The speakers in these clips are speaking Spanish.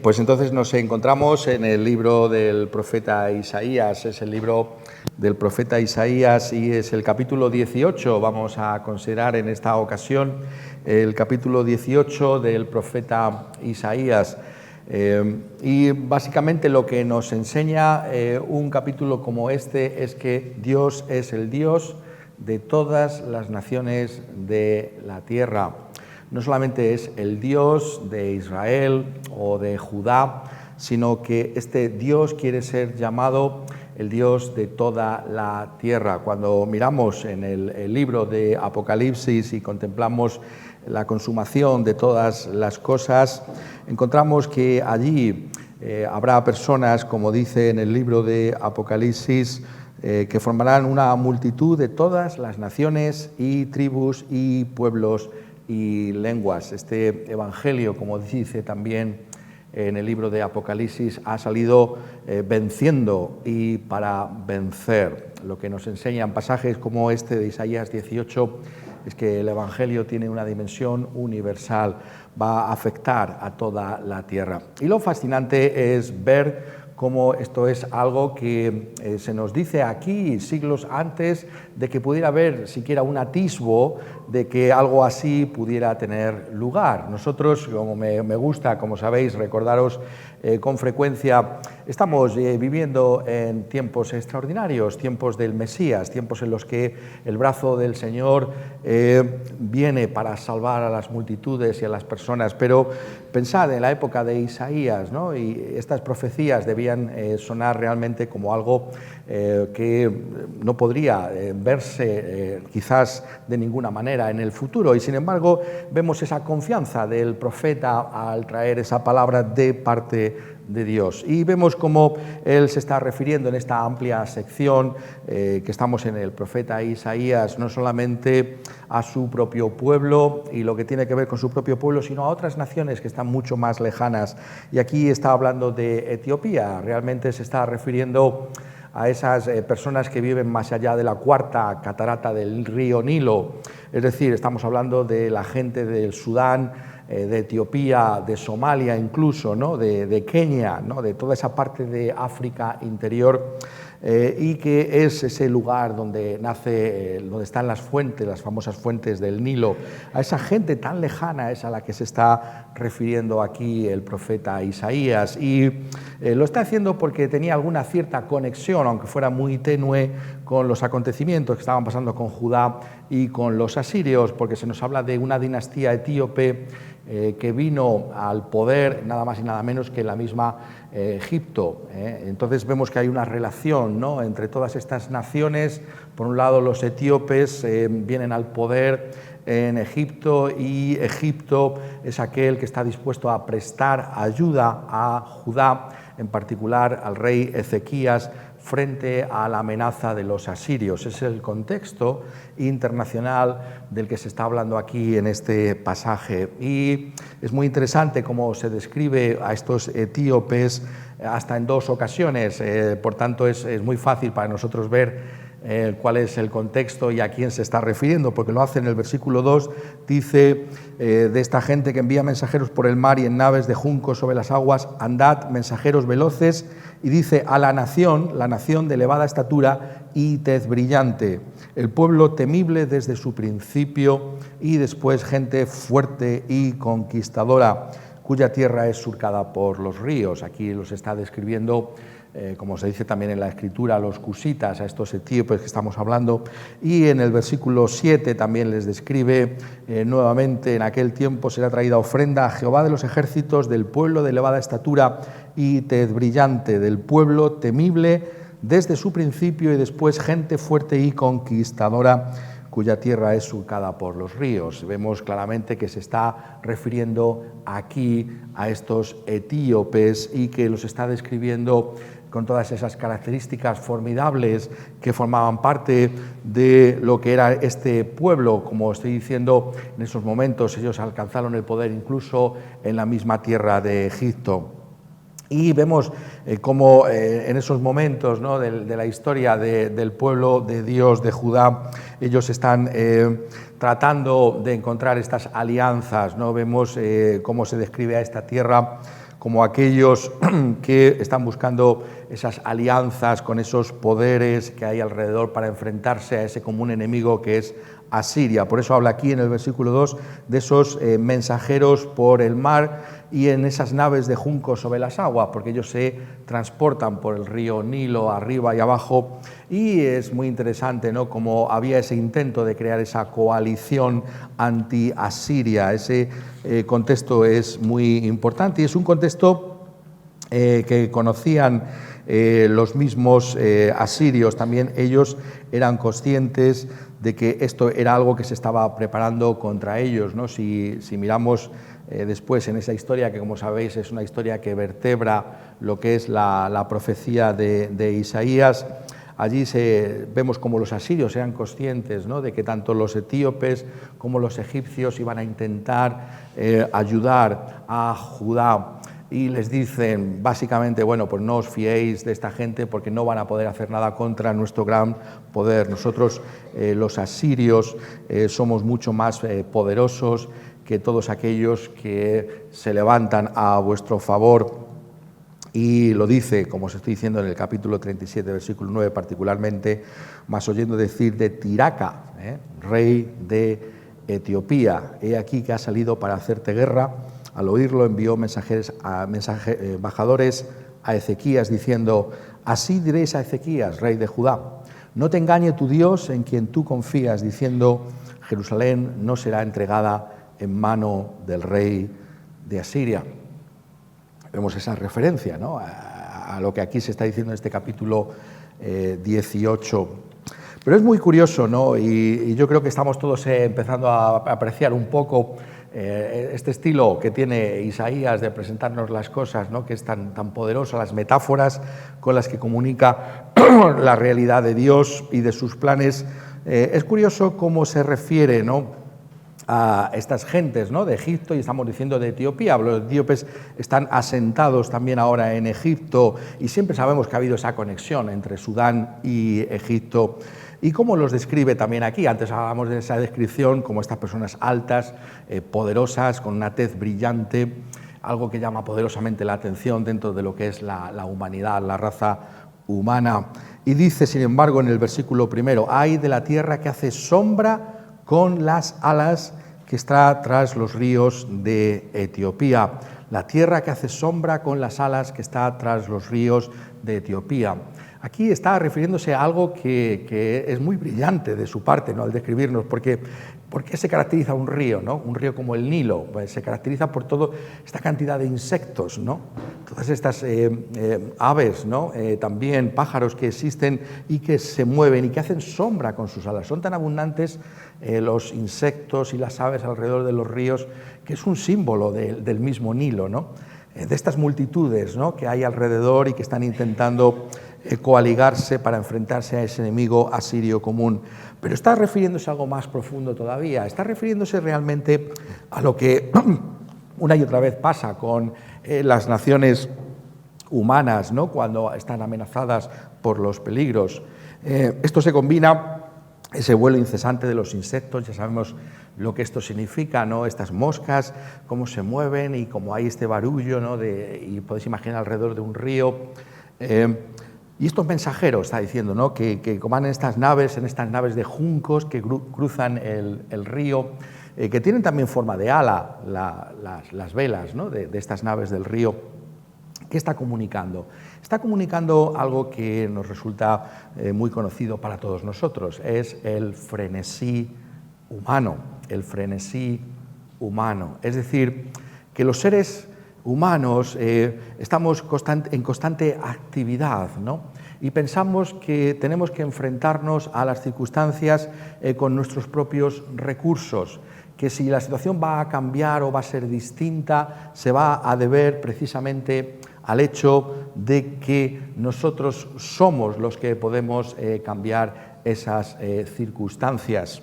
Pues entonces nos encontramos en el libro del profeta Isaías, es el libro del profeta Isaías y es el capítulo 18, vamos a considerar en esta ocasión el capítulo 18 del profeta Isaías. Y básicamente lo que nos enseña un capítulo como este es que Dios es el Dios de todas las naciones de la tierra. No solamente es el Dios de Israel o de Judá, sino que este Dios quiere ser llamado el Dios de toda la tierra. Cuando miramos en el libro de Apocalipsis y contemplamos la consumación de todas las cosas, encontramos que allí habrá personas, como dice en el libro de Apocalipsis, que formarán una multitud de todas las naciones y tribus y pueblos y lenguas. Este evangelio, como dice también en el libro de Apocalipsis, ha salido venciendo y para vencer. Lo que nos enseñan pasajes como este de Isaías 18 es que el evangelio tiene una dimensión universal, va a afectar a toda la tierra. Y lo fascinante es ver cómo esto es algo que se nos dice aquí siglos antes de que pudiera haber siquiera un atisbo de que algo así pudiera tener lugar. Nosotros, como me gusta, como sabéis, recordaros con frecuencia, estamos viviendo en tiempos extraordinarios, tiempos del Mesías, tiempos en los que el brazo del Señor viene para salvar a las multitudes y a las personas. Pero pensad en la época de Isaías, ¿no? Y estas profecías debían sonar realmente como algo que no podría verse quizás de ninguna manera en el futuro, y sin embargo vemos esa confianza del profeta al traer esa palabra de parte de Dios, y vemos cómo él se está refiriendo en esta amplia sección que estamos en el profeta Isaías, no solamente a su propio pueblo y lo que tiene que ver con su propio pueblo, sino a otras naciones que están mucho más lejanas. Y aquí está hablando de Etiopía, realmente se está refiriendo a esas personas que viven más allá de la cuarta catarata del río Nilo, es decir, estamos hablando de la gente del Sudán, de Etiopía, de Somalia incluso, ¿no? de Kenia, ¿no? de toda esa parte de África interior, y que es ese lugar donde nace, donde están las fuentes, las famosas fuentes del Nilo. A esa gente tan lejana es a la que se está refiriendo aquí el profeta Isaías, y lo está haciendo porque tenía alguna cierta conexión, aunque fuera muy tenue, con los acontecimientos que estaban pasando con Judá y con los asirios, porque se nos habla de una dinastía etíope que vino al poder nada más y nada menos que la misma Egipto. Entonces vemos que hay una relación, ¿no?, entre todas estas naciones. Por un lado, los etíopes vienen al poder en Egipto, y Egipto es aquel que está dispuesto a prestar ayuda a Judá, en particular al rey Ezequías, frente a la amenaza de los asirios. Es el contexto internacional del que se está hablando aquí en este pasaje. Y es muy interesante cómo se describe a estos etíopes hasta en dos ocasiones. Por tanto, es muy fácil para nosotros ver cuál es el contexto y a quién se está refiriendo, porque lo hace en el versículo 2, dice de esta gente que envía mensajeros por el mar y en naves de juncos sobre las aguas, andad, mensajeros veloces, y dice a la nación de elevada estatura y tez brillante, el pueblo temible desde su principio, y después gente fuerte y conquistadora, cuya tierra es surcada por los ríos. Aquí los está describiendo, como se dice también en la Escritura, a los cusitas, a estos etíopes que estamos hablando, y en el versículo 7 también les describe nuevamente: en aquel tiempo será traída ofrenda a Jehová de los ejércitos del pueblo de elevada estatura y tez brillante, del pueblo temible desde su principio, y después gente fuerte y conquistadora, cuya tierra es surcada por los ríos. Vemos claramente que se está refiriendo aquí a estos etíopes y que los está describiendo con todas esas características formidables que formaban parte de lo que era este pueblo. Como estoy diciendo, en esos momentos ellos alcanzaron el poder incluso en la misma tierra de Egipto. Y vemos cómo en esos momentos, ¿no?, de la historia del pueblo de Dios, de Judá, ellos están tratando de encontrar estas alianzas, ¿no? Vemos cómo se describe a esta tierra como aquellos que están buscando esas alianzas con esos poderes que hay alrededor para enfrentarse a ese común enemigo que es Asiria. Por eso habla aquí en el versículo 2 de esos mensajeros por el mar y en esas naves de juncos sobre las aguas, porque ellos se transportan por el río Nilo arriba y abajo, y es muy interesante, ¿no?, como había ese intento de crear esa coalición anti-Asiria. Ese contexto es muy importante y es un contexto que conocían los mismos asirios. También ellos eran conscientes de que esto era algo que se estaba preparando contra ellos, ¿no? Si miramos después en esa historia, que como sabéis es una historia que vertebra lo que es la profecía de Isaías, allí vemos como los asirios eran conscientes, ¿no?, de que tanto los etíopes como los egipcios iban a intentar ayudar a Judá. Y les dicen básicamente, bueno, pues no os fiéis de esta gente porque no van a poder hacer nada contra nuestro gran poder. Nosotros, los asirios, somos mucho más poderosos que todos aquellos que se levantan a vuestro favor. Y lo dice, como os estoy diciendo, en el capítulo 37, versículo 9 particularmente, más oyendo decir de Tiraca, rey de Etiopía, he aquí que ha salido para hacerte guerra. Al oírlo envió embajadores a Ezequías diciendo, así diréis a Ezequías, rey de Judá, no te engañe tu Dios en quien tú confías, diciendo, Jerusalén no será entregada en mano del rey de Asiria. Vemos esa referencia, ¿no?, a lo que aquí se está diciendo en este capítulo 18. Pero es muy curioso, ¿no?, y yo creo que estamos todos empezando a apreciar un poco este estilo que tiene Isaías de presentarnos las cosas, ¿no?, que es tan poderosa, las metáforas con las que comunica la realidad de Dios y de sus planes. Es curioso cómo se refiere, ¿no?, a estas gentes, ¿no?, de Egipto, y estamos diciendo de Etiopía. Los etíopes están asentados también ahora en Egipto y siempre sabemos que ha habido esa conexión entre Sudán y Egipto. Y cómo los describe también aquí. Antes hablábamos de esa descripción como estas personas altas, poderosas, con una tez brillante, algo que llama poderosamente la atención dentro de lo que es la humanidad, la raza humana. Y dice, sin embargo, en el versículo 1, ay de la tierra que hace sombra con las alas que está tras los ríos de Etiopía. La tierra que hace sombra con las alas que está tras los ríos de Etiopía. Aquí está refiriéndose a algo que es muy brillante de su parte, ¿no?, al describirnos, porque ¿por qué se caracteriza un río, ¿no?, un río como el Nilo? Pues se caracteriza por toda esta cantidad de insectos, ¿no?, todas estas aves, ¿no?, también pájaros que existen y que se mueven y que hacen sombra con sus alas. Son tan abundantes los insectos y las aves alrededor de los ríos que es un símbolo del mismo Nilo, ¿no?, de estas multitudes, ¿no?, que hay alrededor y que están intentando coaligarse para enfrentarse a ese enemigo asirio común. Pero está refiriéndose a algo más profundo todavía, está refiriéndose realmente a lo que una y otra vez pasa con las naciones humanas, ¿no?, cuando están amenazadas por los peligros. Esto se combina, ese vuelo incesante de los insectos, ya sabemos lo que esto significa, ¿no?, estas moscas, cómo se mueven y cómo hay este barullo, ¿no?, y podéis imaginar alrededor de un río. Y estos mensajeros, está diciendo, ¿no?, que van en estas naves de juncos que cruzan el río, que tienen también forma de ala, las velas, ¿no?, de estas naves del río. ¿Qué está comunicando? Está comunicando algo que nos resulta muy conocido para todos nosotros, es el frenesí humano, Es decir, que los seres humanos estamos en constante actividad, ¿no?, y pensamos que tenemos que enfrentarnos a las circunstancias con nuestros propios recursos, que si la situación va a cambiar o va a ser distinta, se va a deber precisamente al hecho de que nosotros somos los que podemos cambiar esas circunstancias.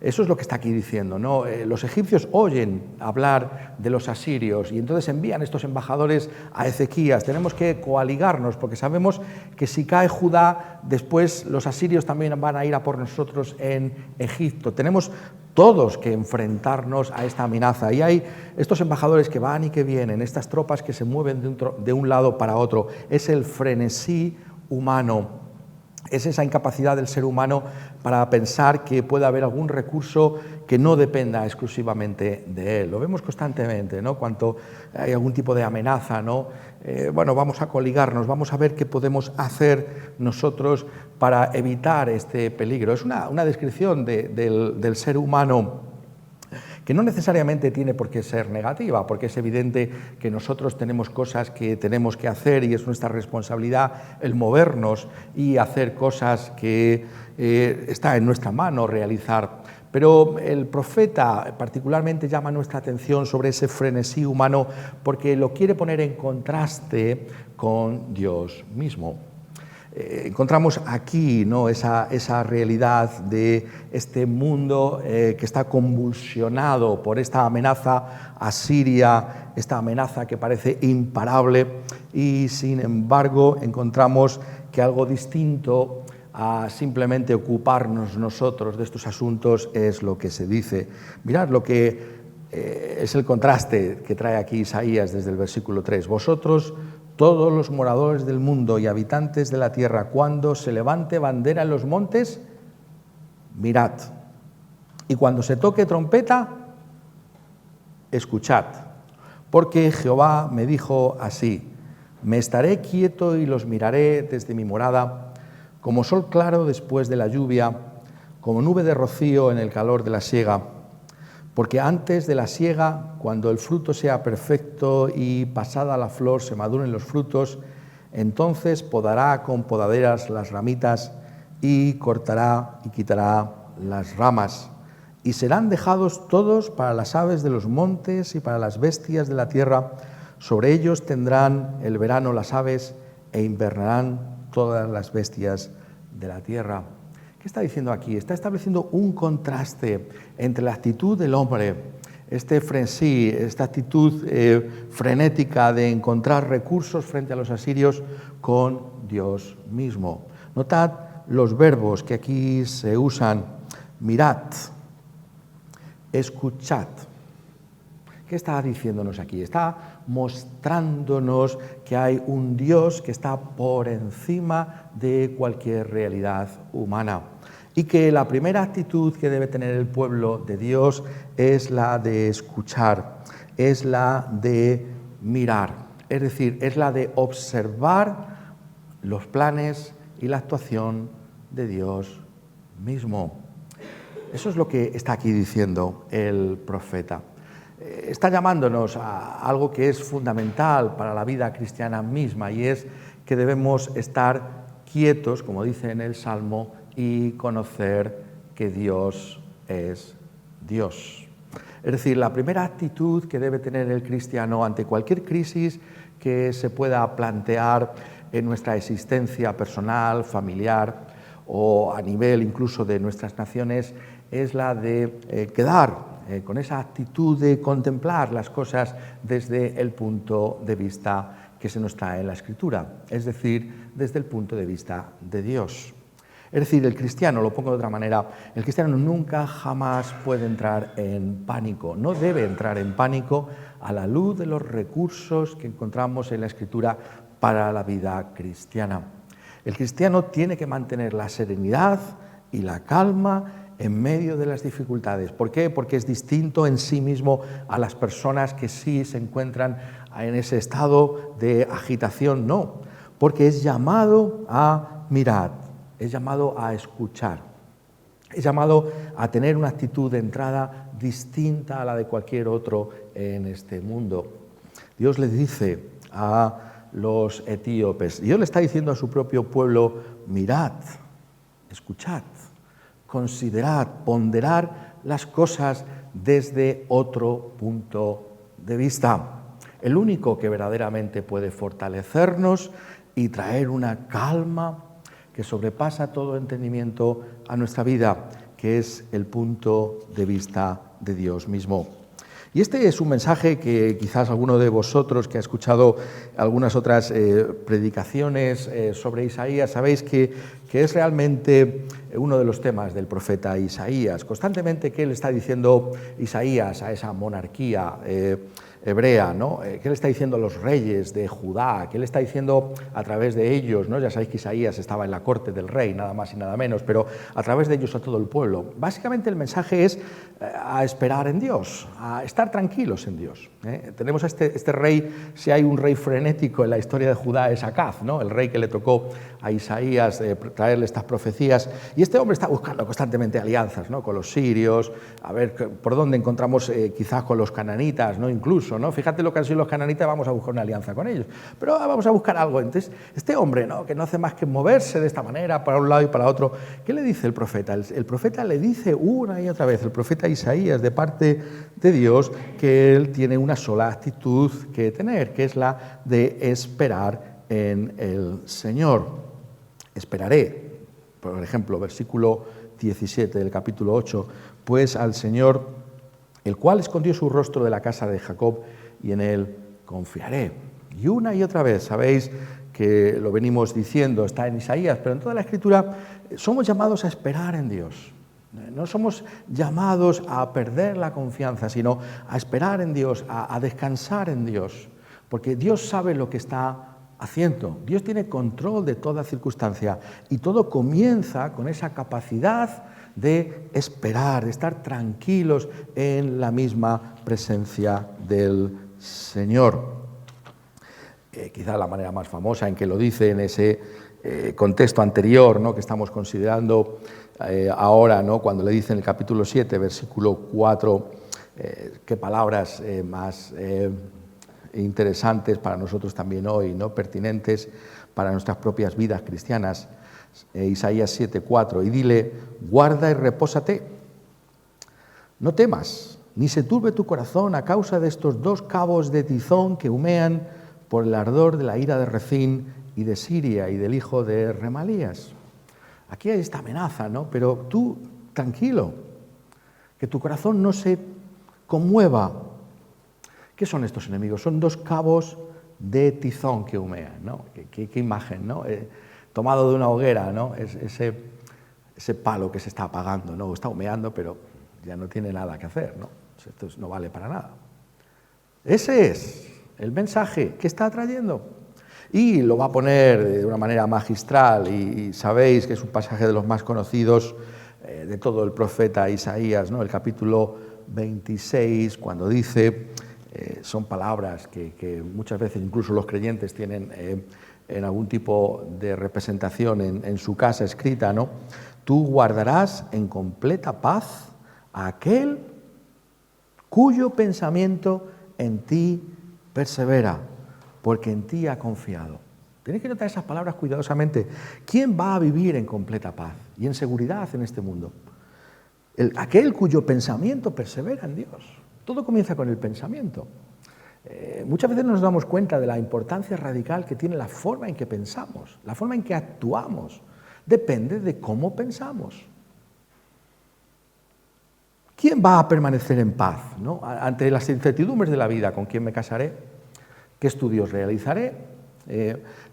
Eso es lo que está aquí diciendo, ¿no? Los egipcios oyen hablar de los asirios y entonces envían estos embajadores a Ezequías. Tenemos que coaligarnos porque sabemos que si cae Judá, después los asirios también van a ir a por nosotros en Egipto. Tenemos todos que enfrentarnos a esta amenaza. Y hay estos embajadores que van y que vienen, estas tropas que se mueven de un lado para otro. Es el frenesí humano. Es esa incapacidad del ser humano para pensar que puede haber algún recurso que no dependa exclusivamente de él. Lo vemos constantemente, ¿no? Cuando hay algún tipo de amenaza, ¿no? Bueno, vamos a coligarnos, vamos a ver qué podemos hacer nosotros para evitar este peligro. Es una descripción del ser humano que no necesariamente tiene por qué ser negativa, porque es evidente que nosotros tenemos cosas que tenemos que hacer y es nuestra responsabilidad el movernos y hacer cosas que está en nuestra mano realizar. Pero el profeta particularmente llama nuestra atención sobre ese frenesí humano porque lo quiere poner en contraste con Dios mismo. Encontramos aquí, ¿no?, esa realidad de este mundo que está convulsionado por esta amenaza asiria, esta amenaza que parece imparable, y sin embargo encontramos que algo distinto a simplemente ocuparnos nosotros de estos asuntos es lo que se dice. Mirad lo que es el contraste que trae aquí Isaías desde el versículo 3. Vosotros, todos los moradores del mundo y habitantes de la tierra, cuando se levante bandera en los montes, mirad. Y cuando se toque trompeta, escuchad. Porque Jehová me dijo así: me estaré quieto y los miraré desde mi morada, como sol claro después de la lluvia, como nube de rocío en el calor de la siega. Porque antes de la siega, cuando el fruto sea perfecto y pasada la flor se maduren los frutos, entonces podará con podaderas las ramitas y cortará y quitará las ramas. Y serán dejados todos para las aves de los montes y para las bestias de la tierra. Sobre ellos tendrán el verano las aves e invernarán todas las bestias de la tierra. ¿Qué está diciendo aquí? Está estableciendo un contraste entre la actitud del hombre, este frenesí, esta actitud frenética de encontrar recursos frente a los asirios, con Dios mismo. Notad los verbos que aquí se usan: mirad, escuchad. ¿Qué está diciéndonos aquí? Está mostrándonos que hay un Dios que está por encima de cualquier realidad humana y que la primera actitud que debe tener el pueblo de Dios es la de escuchar, es la de mirar, es decir, es la de observar los planes y la actuación de Dios mismo. Eso es lo que está aquí diciendo el profeta. Está llamándonos a algo que es fundamental para la vida cristiana misma, y es que debemos estar quietos, como dice en el Salmo, y conocer que Dios es Dios. Es decir, la primera actitud que debe tener el cristiano ante cualquier crisis que se pueda plantear en nuestra existencia personal, familiar o a nivel incluso de nuestras naciones es la de quedar con esa actitud de contemplar las cosas desde el punto de vista que se nos trae en la Escritura, es decir, desde el punto de vista de Dios. Es decir, el cristiano, lo pongo de otra manera, el cristiano nunca jamás puede entrar en pánico, no debe entrar en pánico a la luz de los recursos que encontramos en la Escritura para la vida cristiana. El cristiano tiene que mantener la serenidad y la calma en medio de las dificultades. ¿Por qué? Porque es distinto en sí mismo a las personas que sí se encuentran en ese estado de agitación. No, porque es llamado a mirar, es llamado a escuchar, es llamado a tener una actitud de entrada distinta a la de cualquier otro en este mundo. Dios le dice a los etíopes, Dios le está diciendo a su propio pueblo: mirad, escuchad, considerad, ponderad las cosas desde otro punto de vista. El único que verdaderamente puede fortalecernos y traer una calma que sobrepasa todo entendimiento a nuestra vida, que es el punto de vista de Dios mismo. Y este es un mensaje que quizás alguno de vosotros que ha escuchado algunas otras predicaciones sobre Isaías, sabéis que es realmente uno de los temas del profeta Isaías. Constantemente, ¿qué le está diciendo Isaías a esa monarquía hebrea, ¿no? ¿Qué le está diciendo a los reyes de Judá? ¿Qué le está diciendo a través de ellos, ¿no? Ya sabéis que Isaías estaba en la corte del rey, nada más y nada menos, pero a través de ellos a todo el pueblo. Básicamente el mensaje es a esperar en Dios, a estar tranquilos en Dios. Tenemos a este rey, si hay un rey frenético en la historia de Judá es Acaz, ¿no? El rey que le tocó a Isaías traerle estas profecías, y este hombre está buscando constantemente alianzas, ¿no? Con los sirios, a ver por dónde encontramos quizás con los cananitas, ¿no? Incluso, ¿no? Fíjate lo que han sido los cananitas, vamos a buscar una alianza con ellos, pero vamos a buscar algo. Entonces, este hombre, ¿no? Que no hace más que moverse de esta manera para un lado y para otro, ¿qué le dice el profeta? El profeta le dice una y otra vez, el profeta Isaías, de parte de Dios, que él tiene una sola actitud que tener, que es la de esperar en el Señor. Esperaré, por ejemplo, versículo 17 del capítulo 8, pues al Señor, el cual escondió su rostro de la casa de Jacob, y en él confiaré. Y una y otra vez, sabéis que lo venimos diciendo, está en Isaías, pero en toda la Escritura somos llamados a esperar en Dios. No somos llamados a perder la confianza, sino a esperar en Dios, a descansar en Dios, porque Dios sabe lo que está haciendo. Dios tiene control de toda circunstancia y todo comienza con esa capacidad de esperar, de estar tranquilos en la misma presencia del Señor. Quizá la manera más famosa en que lo dice en ese contexto anterior, ¿no? Que estamos considerando ahora, ¿no? Cuando le dice en el capítulo 7, versículo 4, qué palabras más interesantes para nosotros también hoy, ¿no? Pertinentes para nuestras propias vidas cristianas. Isaías 7:4, y dile, guarda y repósate, no temas, ni se turbe tu corazón a causa de estos dos cabos de tizón que humean por el ardor de la ira de Rezín y de Siria y del hijo de Remalías. Aquí hay esta amenaza, ¿no? Pero tú, tranquilo, que tu corazón no se conmueva. ¿Qué son estos enemigos? Son dos cabos de tizón que humean, ¿no? ¿Qué imagen, ¿no? Tomado de una hoguera, ¿no? Ese palo que se está apagando, ¿no? Está humeando, pero ya no tiene nada que hacer, ¿no? Esto no vale para nada. Ese es el mensaje que está trayendo. Y lo va a poner de una manera magistral, y sabéis que es un pasaje de los más conocidos de todo el profeta Isaías, ¿no? El capítulo 26, cuando dice, son palabras que muchas veces incluso los creyentes tienen en algún tipo de representación en su casa escrita, ¿no? Tú guardarás en completa paz a aquel cuyo pensamiento en ti persevera, porque en ti ha confiado. Tenéis que notar esas palabras cuidadosamente. ¿Quién va a vivir en completa paz y en seguridad en este mundo? Aquel cuyo pensamiento persevera en Dios. Todo comienza con el pensamiento. Muchas veces nos damos cuenta de la importancia radical que tiene la forma en que pensamos, la forma en que actuamos. Depende de cómo pensamos. ¿Quién va a permanecer en paz, ¿no? Ante las incertidumbres de la vida? ¿Con quién me casaré? ¿Qué estudios realizaré?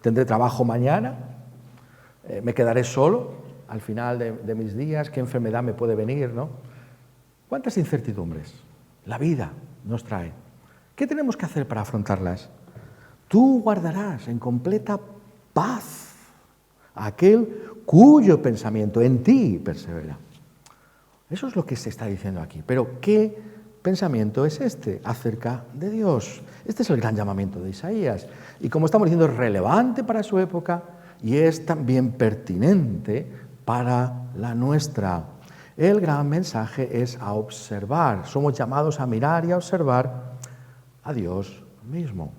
¿Tendré trabajo mañana? ¿Me quedaré solo al final de mis días? ¿Qué enfermedad me puede venir, ¿no? ¿Cuántas incertidumbres la vida nos trae? ¿Qué tenemos que hacer para afrontarlas? Tú guardarás en completa paz a aquel cuyo pensamiento en ti persevera. Eso es lo que se está diciendo aquí. Pero ¿qué pensamiento es este acerca de Dios? Este es el gran llamamiento de Isaías. Y como estamos diciendo, es relevante para su época y es también pertinente para la nuestra. El gran mensaje es a observar. Somos llamados a mirar y a observar a Dios mismo.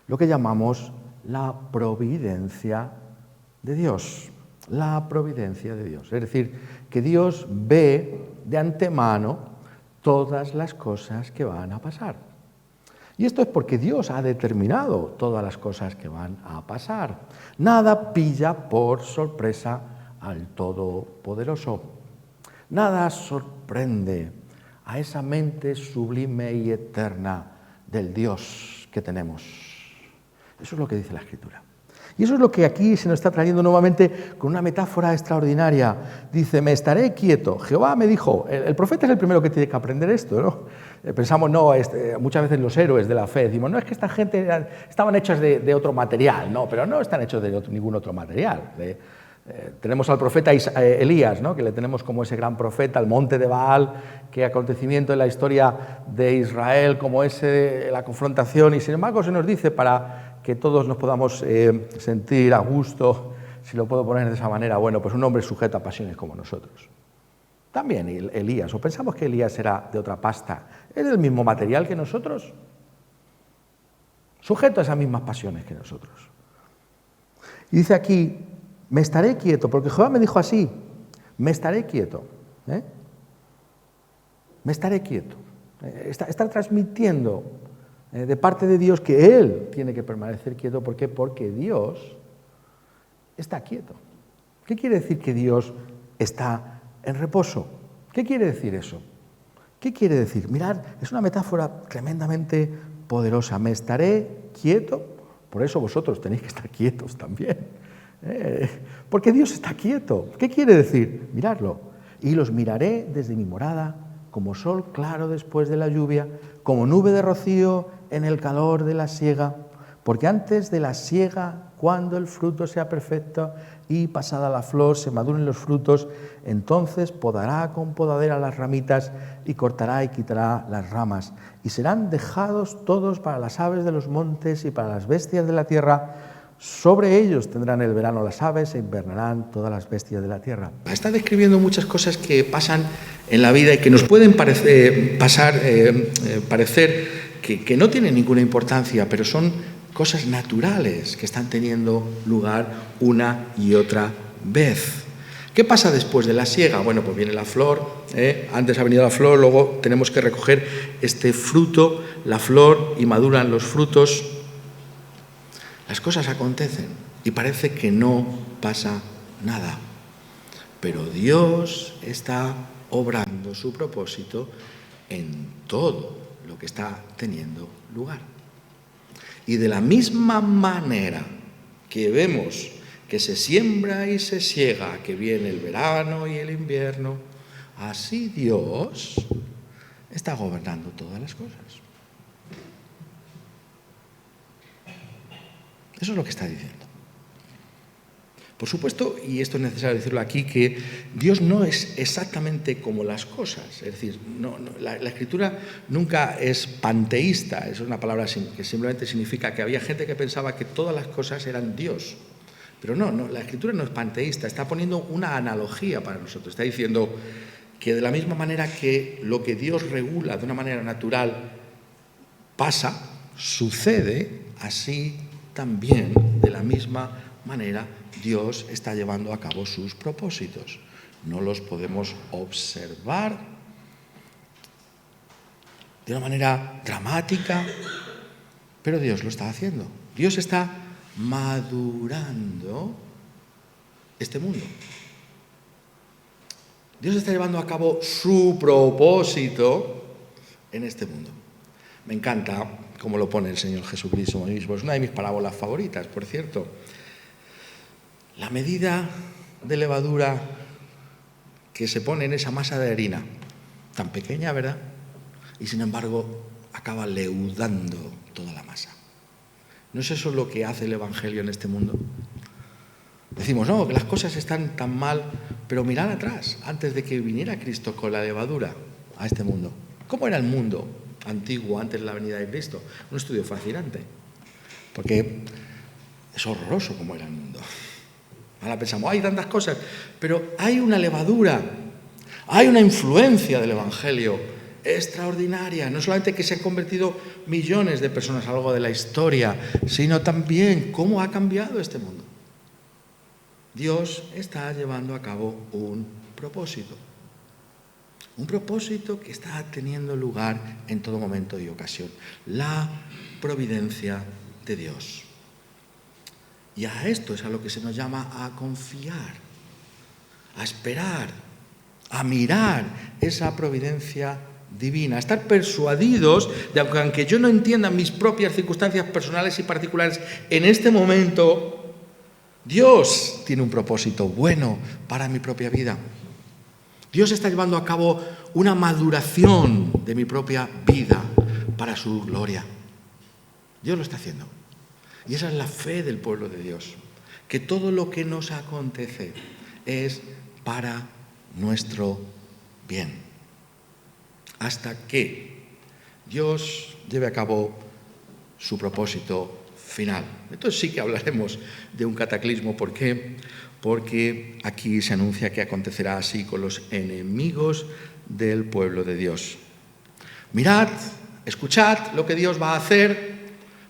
Lo que llamamos la providencia de Dios. La providencia de Dios. Es decir, que Dios ve de antemano todas las cosas que van a pasar. Y esto es porque Dios ha determinado todas las cosas que van a pasar. Nada pilla por sorpresa al Todopoderoso. Nada sorprende a esa mente sublime y eterna del Dios que tenemos. Eso es lo que dice la Escritura. Y eso es lo que aquí se nos está trayendo nuevamente con una metáfora extraordinaria. Dice, me estaré quieto. Jehová me dijo, el profeta es el primero que tiene que aprender esto, ¿no? Pensamos, no, muchas veces los héroes de la fe decimos, no, es que esta gente estaban hechos de otro material, no, pero no están hechos de ningún otro material. Tenemos al profeta Elías, ¿no? Que le tenemos como ese gran profeta, el monte de Baal, qué acontecimiento en la historia de Israel, como la confrontación, y sin embargo se nos dice para que todos nos podamos sentir a gusto, si lo puedo poner de esa manera, bueno, pues un hombre sujeto a pasiones como nosotros. También Elías, o pensamos que Elías era de otra pasta, ¿es del mismo material que nosotros? Sujeto a esas mismas pasiones que nosotros. Y dice aquí, me estaré quieto, porque Jehová me dijo así, me estaré quieto. Me estaré quieto. Está transmitiendo de parte de Dios que Él tiene que permanecer quieto. ¿Por qué? Porque Dios está quieto. ¿Qué quiere decir que Dios está en reposo? ¿Qué quiere decir eso? ¿Qué quiere decir? Mirad, es una metáfora tremendamente poderosa. Me estaré quieto, por eso vosotros tenéis que estar quietos también. Porque Dios está quieto. ¿Qué quiere decir? Miradlo. Y los miraré desde mi morada, como sol claro después de la lluvia, como nube de rocío en el calor de la siega, porque antes de la siega, cuando el fruto sea perfecto y pasada la flor se maduren los frutos, entonces podará con podadera las ramitas y cortará y quitará las ramas, y serán dejados todos para las aves de los montes y para las bestias de la tierra. Sobre ellos tendrán el verano las aves e invernarán todas las bestias de la tierra. Está describiendo muchas cosas que pasan en la vida y que nos pueden parecer que no tienen ninguna importancia, pero son cosas naturales que están teniendo lugar una y otra vez. ¿Qué pasa después de la siega? Bueno, pues viene la flor, antes ha venido la flor, luego tenemos que recoger este fruto, la flor, y maduran los frutos. Las cosas acontecen y parece que no pasa nada, pero Dios está obrando su propósito en todo lo que está teniendo lugar. Y de la misma manera que vemos que se siembra y se siega, que viene el verano y el invierno, así Dios está gobernando todas las cosas. Eso es lo que está diciendo. Por supuesto, y esto es necesario decirlo aquí, que Dios no es exactamente como las cosas. Es decir, la Escritura nunca es panteísta. Es una palabra que simplemente significa que había gente que pensaba que todas las cosas eran Dios. Pero no, la Escritura no es panteísta. Está poniendo una analogía para nosotros. Está diciendo que de la misma manera que lo que Dios regula de una manera natural pasa, sucede, así también, de la misma manera, Dios está llevando a cabo sus propósitos. No los podemos observar de una manera dramática, pero Dios lo está haciendo. Dios está madurando este mundo. Dios está llevando a cabo su propósito en este mundo. Me encanta cómo lo pone el Señor Jesucristo mismo. Es una de mis parábolas favoritas, por cierto. La medida de levadura que se pone en esa masa de harina, tan pequeña, ¿verdad? Y sin embargo acaba leudando toda la masa. ¿No es eso lo que hace el Evangelio en este mundo? Decimos, no, que las cosas están tan mal, pero mirad atrás, antes de que viniera Cristo con la levadura a este mundo. ¿Cómo era el mundo antiguo antes de la venida de Cristo? Un estudio fascinante, porque es horroroso cómo era el mundo. Ahora pensamos, hay tantas cosas, pero hay una levadura, hay una influencia del Evangelio extraordinaria. No solamente que se han convertido millones de personas a lo largo de la historia, sino también cómo ha cambiado este mundo. Dios está llevando a cabo un propósito que está teniendo lugar en todo momento y ocasión. La providencia de Dios. Y a esto es a lo que se nos llama a confiar, a esperar, a mirar esa providencia divina, a estar persuadidos de que aunque yo no entienda mis propias circunstancias personales y particulares en este momento, Dios tiene un propósito bueno para mi propia vida. Dios está llevando a cabo una maduración de mi propia vida para su gloria. Dios lo está haciendo. Y esa es la fe del pueblo de Dios, que todo lo que nos acontece es para nuestro bien, hasta que Dios lleve a cabo su propósito final. Entonces sí que hablaremos de un cataclismo. ¿Por qué? Porque aquí se anuncia que acontecerá así con los enemigos del pueblo de Dios. Mirad, escuchad lo que Dios va a hacer,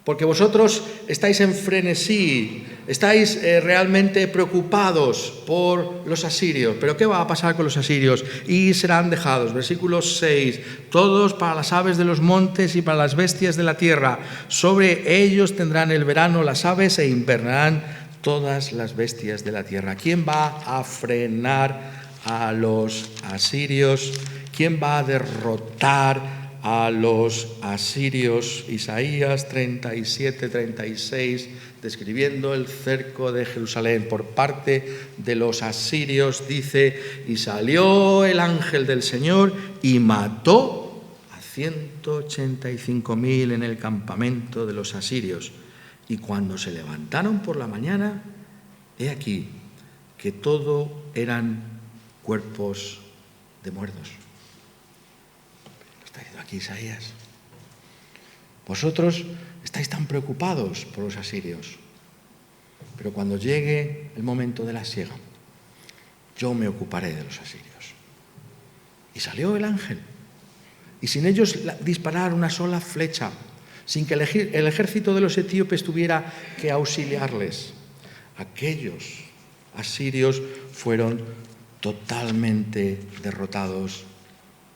porque vosotros estáis en frenesí, estáis realmente preocupados por los asirios. ¿Pero qué va a pasar con los asirios? Y serán dejados, versículo 6, todos para las aves de los montes y para las bestias de la tierra. Sobre ellos tendrán el verano las aves e invernarán todas las bestias de la tierra. ¿Quién va a frenar a los asirios? ¿Quién va a derrotar a los asirios? Isaías 37, 36, describiendo el cerco de Jerusalén por parte de los asirios, dice: y salió el ángel del Señor y mató a 185.000 en el campamento de los asirios. Y cuando se levantaron por la mañana, he aquí que todo eran cuerpos de muertos. Está diciendo aquí Isaías: vosotros estáis tan preocupados por los asirios, pero cuando llegue el momento de la siega, yo me ocuparé de los asirios. Y salió el ángel, y sin ellos disparar una sola flecha, sin que el ejército de los etíopes tuviera que auxiliarles, aquellos asirios fueron totalmente derrotados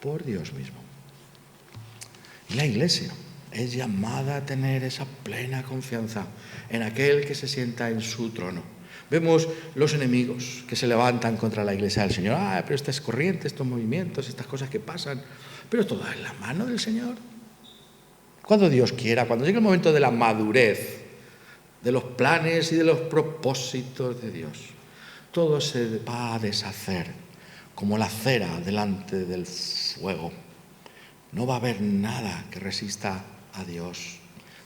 por Dios mismo. Y la Iglesia es llamada a tener esa plena confianza en aquel que se sienta en su trono. Vemos los enemigos que se levantan contra la Iglesia del Señor. Pero estas corrientes, estos movimientos, estas cosas que pasan, pero todo en la mano del Señor. Cuando Dios quiera, cuando llegue el momento de la madurez, de los planes y de los propósitos de Dios, todo se va a deshacer como la cera delante del fuego. No va a haber nada que resista a Dios.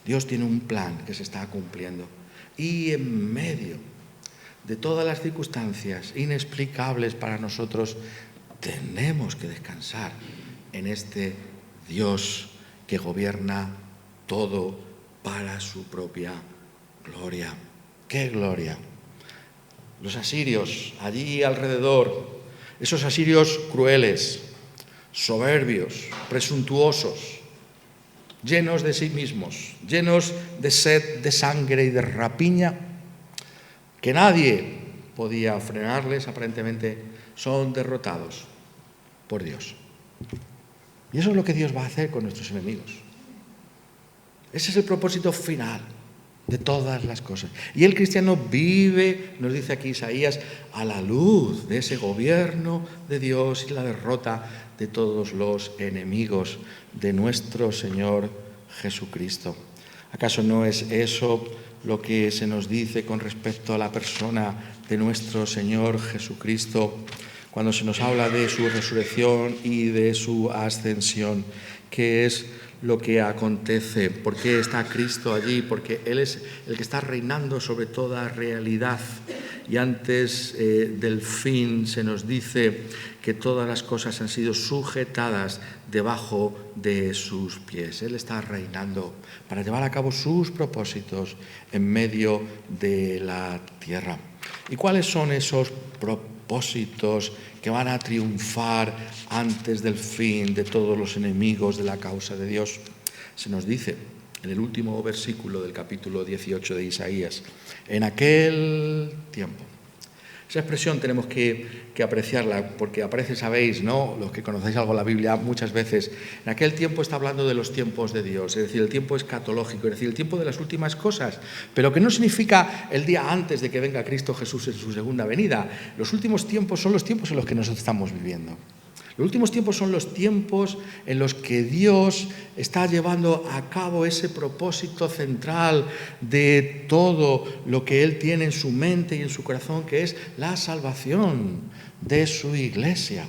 Dios tiene un plan que se está cumpliendo. Y en medio de todas las circunstancias inexplicables para nosotros, tenemos que descansar en este Dios que gobierna todo para su propia gloria. ¡Qué gloria! Los asirios allí alrededor, esos asirios crueles, soberbios, presuntuosos, llenos de sí mismos, llenos de sed, de sangre y de rapiña, que nadie podía frenarles, aparentemente son derrotados por Dios. Y eso es lo que Dios va a hacer con nuestros enemigos. Ese es el propósito final de todas las cosas. Y el cristiano vive, nos dice aquí Isaías, a la luz de ese gobierno de Dios y la derrota de todos los enemigos de nuestro Señor Jesucristo. ¿Acaso no es eso lo que se nos dice con respecto a la persona de nuestro Señor Jesucristo cuando se nos habla de su resurrección y de su ascensión? ¿Qué es lo que acontece? ¿Por qué está Cristo allí? Porque Él es el que está reinando sobre toda realidad. Y antes del fin se nos dice que todas las cosas han sido sujetadas debajo de sus pies. Él está reinando para llevar a cabo sus propósitos en medio de la tierra. ¿Y cuáles son esos propósitos que van a triunfar antes del fin de todos los enemigos de la causa de Dios? Se nos dice en el último versículo del capítulo 18 de Isaías: en aquel tiempo Esa expresión tenemos que apreciarla, porque aparece, sabéis, ¿no?, los que conocéis algo de la Biblia, muchas veces. En aquel tiempo está hablando de los tiempos de Dios, es decir, el tiempo escatológico, es decir, el tiempo de las últimas cosas, pero que no significa el día antes de que venga Cristo Jesús en su segunda venida. Los últimos tiempos son los tiempos en los que nosotros estamos viviendo. Los últimos tiempos son los tiempos en los que Dios está llevando a cabo ese propósito central de todo lo que Él tiene en su mente y en su corazón, que es la salvación de su iglesia.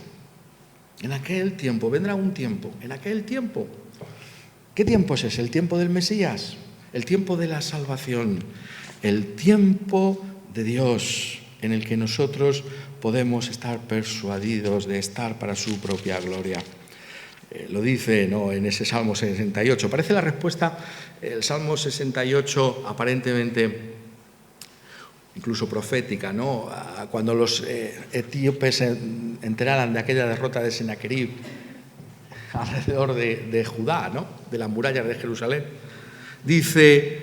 En aquel tiempo, vendrá un tiempo, en aquel tiempo. ¿Qué tiempo es ese? El tiempo del Mesías, el tiempo de la salvación, el tiempo de Dios en el que nosotros podemos estar persuadidos de estar para su propia gloria. Lo dice, ¿no?, en ese Salmo 68. Parece la respuesta, el Salmo 68 aparentemente incluso profética, ¿no? Cuando los etíopes se enteraran de aquella derrota de Sennacherib alrededor de Judá, ¿no?, de las murallas de Jerusalén. Dice,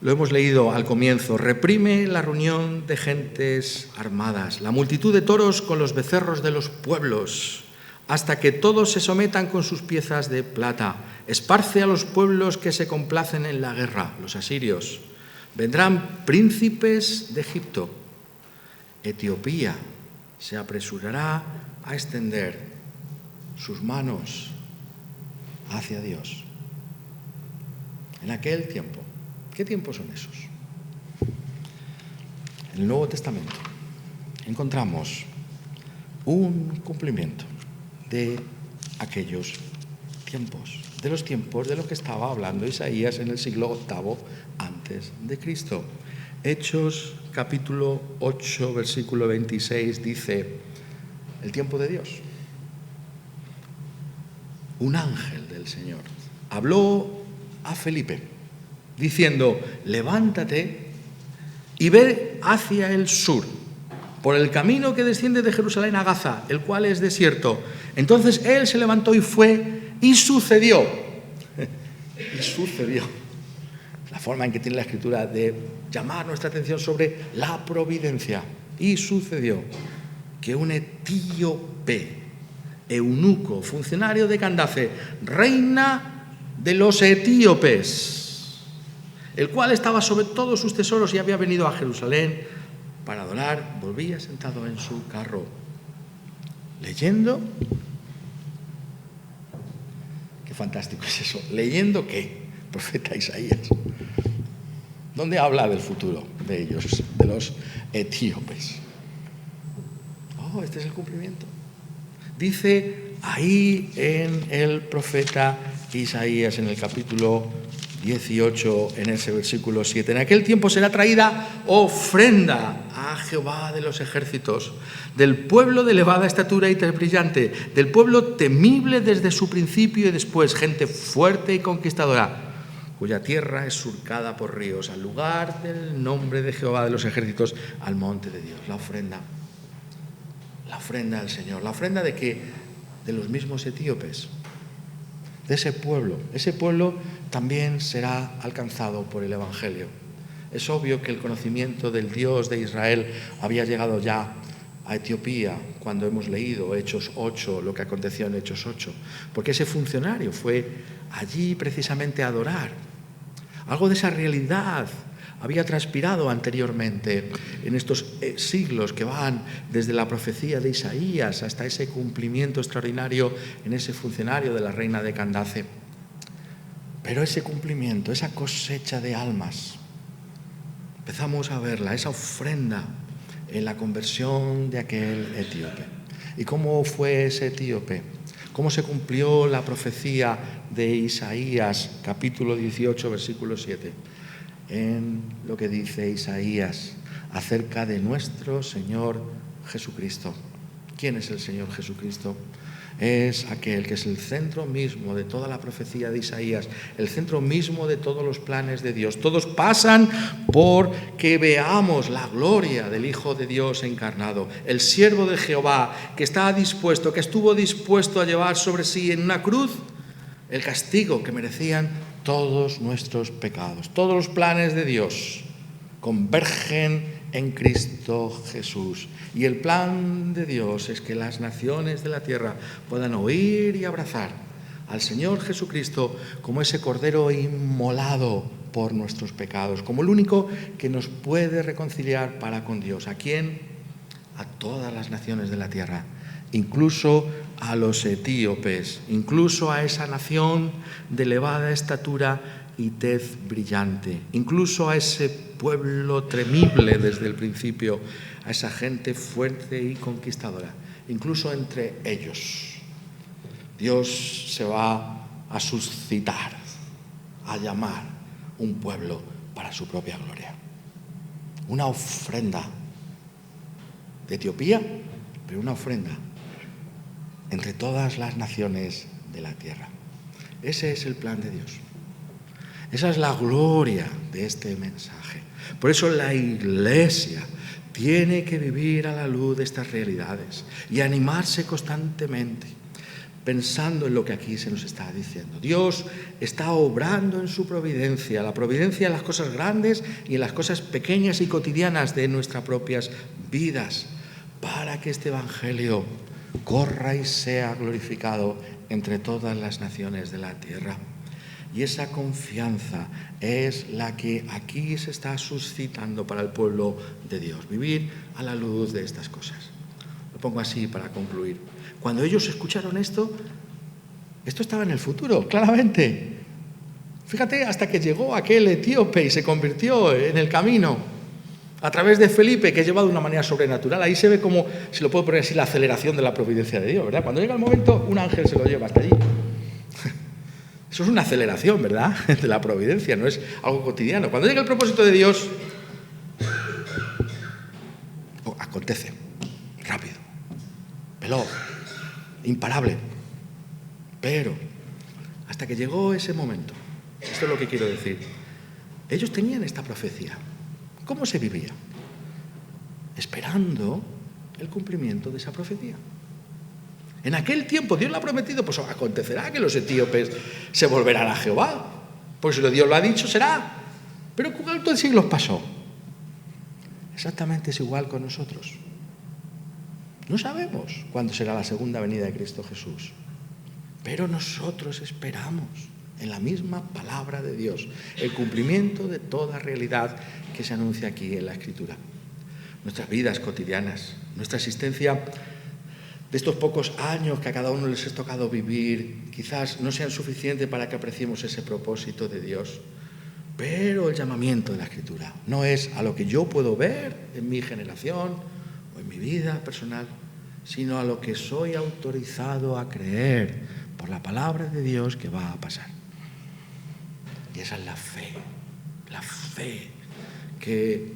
lo hemos leído al comienzo, reprime la reunión de gentes armadas, la multitud de toros con los becerros de los pueblos, hasta que todos se sometan con sus piezas de plata. Esparce a los pueblos que se complacen en la guerra, los asirios. Vendrán príncipes de Egipto. Etiopía se apresurará a extender sus manos hacia Dios. En aquel tiempo. ¿Qué tiempos son esos? En el Nuevo Testamento encontramos un cumplimiento de aquellos tiempos, de los tiempos de los que estaba hablando Isaías en el siglo VIII antes de Cristo. Hechos capítulo 8, versículo 26 dice, el tiempo de Dios. Un ángel del Señor habló a Felipe, diciendo, levántate y ve hacia el sur, por el camino que desciende de Jerusalén a Gaza, el cual es desierto. Entonces él se levantó y fue, y sucedió. Y sucedió. La forma en que tiene la Escritura de llamar nuestra atención sobre la providencia. Y sucedió que un etíope, eunuco, funcionario de Candace, reina de los etíopes, el cual estaba sobre todos sus tesoros y había venido a Jerusalén para adorar, volvía sentado en su carro, leyendo. Qué fantástico es eso. ¿Leyendo qué? Profeta Isaías. ¿Dónde habla del futuro de ellos, de los etíopes? Oh, este es el cumplimiento. Dice ahí en el profeta Isaías, en el capítulo 18, en ese versículo 7. En aquel tiempo será traída ofrenda a Jehová de los ejércitos, del pueblo de elevada estatura y tez brillante, del pueblo temible desde su principio y después, gente fuerte y conquistadora, cuya tierra es surcada por ríos, al lugar del nombre de Jehová de los ejércitos, al monte de Dios. La ofrenda al Señor. ¿La ofrenda de qué? De los mismos etíopes, de ese pueblo. Ese pueblo también será alcanzado por el Evangelio. Es obvio que el conocimiento del Dios de Israel había llegado ya a Etiopía cuando hemos leído Hechos 8, lo que aconteció en Hechos 8, porque ese funcionario fue allí precisamente a adorar. Algo de esa realidad había transpirado anteriormente en estos siglos que van desde la profecía de Isaías hasta ese cumplimiento extraordinario en ese funcionario de la reina de Candace. Pero ese cumplimiento, esa cosecha de almas, empezamos a verla, esa ofrenda en la conversión de aquel etíope. ¿Y cómo fue ese etíope? ¿Cómo se cumplió la profecía de Isaías, capítulo 18, versículo 7? En lo que dice Isaías acerca de nuestro Señor Jesucristo. ¿Quién es el Señor Jesucristo? Es aquel que es el centro mismo de toda la profecía de Isaías, el centro mismo de todos los planes de Dios. Todos pasan por que veamos la gloria del Hijo de Dios encarnado, el siervo de Jehová que está dispuesto, que estuvo dispuesto a llevar sobre sí en una cruz el castigo que merecían todos nuestros pecados. Todos los planes de Dios convergen en Cristo Jesús. Y el plan de Dios es que las naciones de la tierra puedan oír y abrazar al Señor Jesucristo como ese Cordero inmolado por nuestros pecados, como el único que nos puede reconciliar para con Dios. ¿A quién? A todas las naciones de la tierra, incluso a los etíopes, incluso a esa nación de elevada estatura y tez brillante, incluso a ese pueblo temible desde el principio, a esa gente fuerte y conquistadora. Incluso entre ellos, Dios se va a suscitar, a llamar un pueblo para su propia gloria. Una ofrenda de Etiopía, pero una ofrenda entre todas las naciones de la tierra. Ese es el plan de Dios. Esa es la gloria de este mensaje. Por eso la Iglesia tiene que vivir a la luz de estas realidades y animarse constantemente, pensando en lo que aquí se nos está diciendo. Dios está obrando en su providencia, la providencia en las cosas grandes y en las cosas pequeñas y cotidianas de nuestras propias vidas, para que este Evangelio corra y sea glorificado entre todas las naciones de la tierra. Y esa confianza es la que aquí se está suscitando para el pueblo de Dios. Vivir a la luz de estas cosas. Lo pongo así para concluir. Cuando ellos escucharon esto estaba en el futuro, claramente. Fíjate, hasta que llegó aquel etíope y se convirtió en el camino, a través de Felipe, que es llevado de una manera sobrenatural. Ahí se ve como, si lo puedo poner así, la aceleración de la providencia de Dios, ¿verdad? Cuando llega el momento, un ángel se lo lleva hasta allí. Eso es una aceleración, ¿verdad?, de la providencia, no es algo cotidiano. Cuando llega el propósito de Dios, acontece, rápido, veloz, imparable. Pero, hasta que llegó ese momento, esto es lo que quiero decir, ellos tenían esta profecía. ¿Cómo se vivía? Esperando el cumplimiento de esa profecía. En aquel tiempo Dios lo ha prometido, pues acontecerá que los etíopes se volverán a Jehová. Pues si Dios lo ha dicho, será. Pero ¿cuántos siglos pasó? Exactamente es igual con nosotros. No sabemos cuándo será la segunda venida de Cristo Jesús. Pero nosotros esperamos en la misma palabra de Dios el cumplimiento de toda realidad que se anuncia aquí en la Escritura. Nuestras vidas cotidianas, nuestra existencia de estos pocos años que a cada uno les ha tocado vivir, quizás no sean suficientes para que apreciemos ese propósito de Dios. Pero el llamamiento de la Escritura no es a lo que yo puedo ver en mi generación o en mi vida personal, sino a lo que soy autorizado a creer por la palabra de Dios que va a pasar. Y esa es la fe que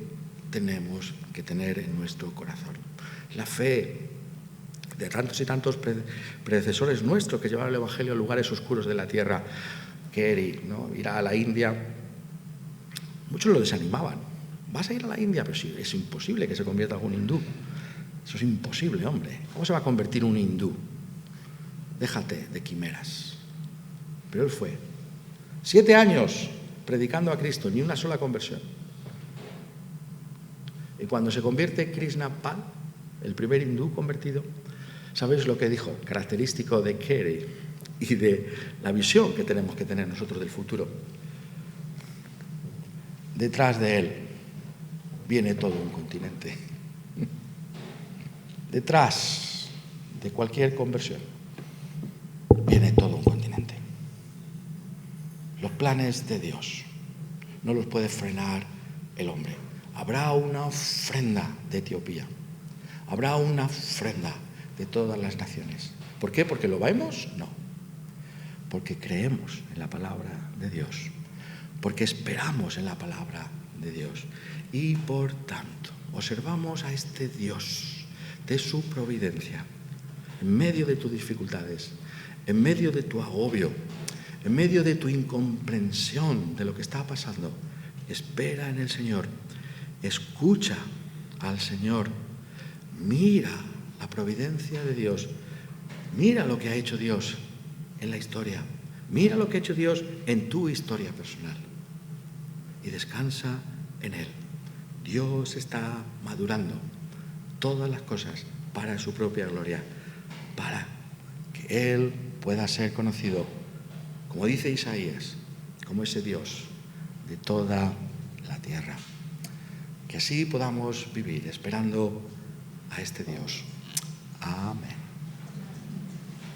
tenemos que tener en nuestro corazón. La fe de tantos y tantos predecesores nuestros que llevaron el Evangelio a lugares oscuros de la tierra. Kerry, ¿no?, irá a la India. Muchos lo desanimaban. ¿Vas a ir a la India? Pero sí, es imposible que se convierta algún hindú. Eso es imposible, hombre. ¿Cómo se va a convertir un hindú? Déjate de quimeras. Pero él fue 7 años predicando a Cristo, ni una sola conversión. Y cuando se convierte Krishna Pal, el primer hindú convertido, ¿sabéis lo que dijo? Característico de Kerry y de la visión que tenemos que tener nosotros del futuro. Detrás de él viene todo un continente. Detrás de cualquier conversión viene todo un continente. Los planes de Dios no los puede frenar el hombre. Habrá una ofrenda de Etiopía. Habrá una ofrenda de todas las naciones. ¿Por qué? ¿Porque lo vemos? No. Porque creemos en la palabra de Dios. Porque esperamos en la palabra de Dios. Y por tanto, observamos a este Dios de su providencia en medio de tus dificultades, en medio de tu agobio, en medio de tu incomprensión de lo que está pasando. Espera en el Señor. Escucha al Señor. Mira la providencia de Dios. Mira lo que ha hecho Dios en la historia. Mira lo que ha hecho Dios en tu historia personal. Y descansa en Él. Dios está madurando todas las cosas para su propia gloria, para que Él pueda ser conocido, como dice Isaías, como ese Dios de toda la tierra. Que así podamos vivir esperando a este Dios. Amén.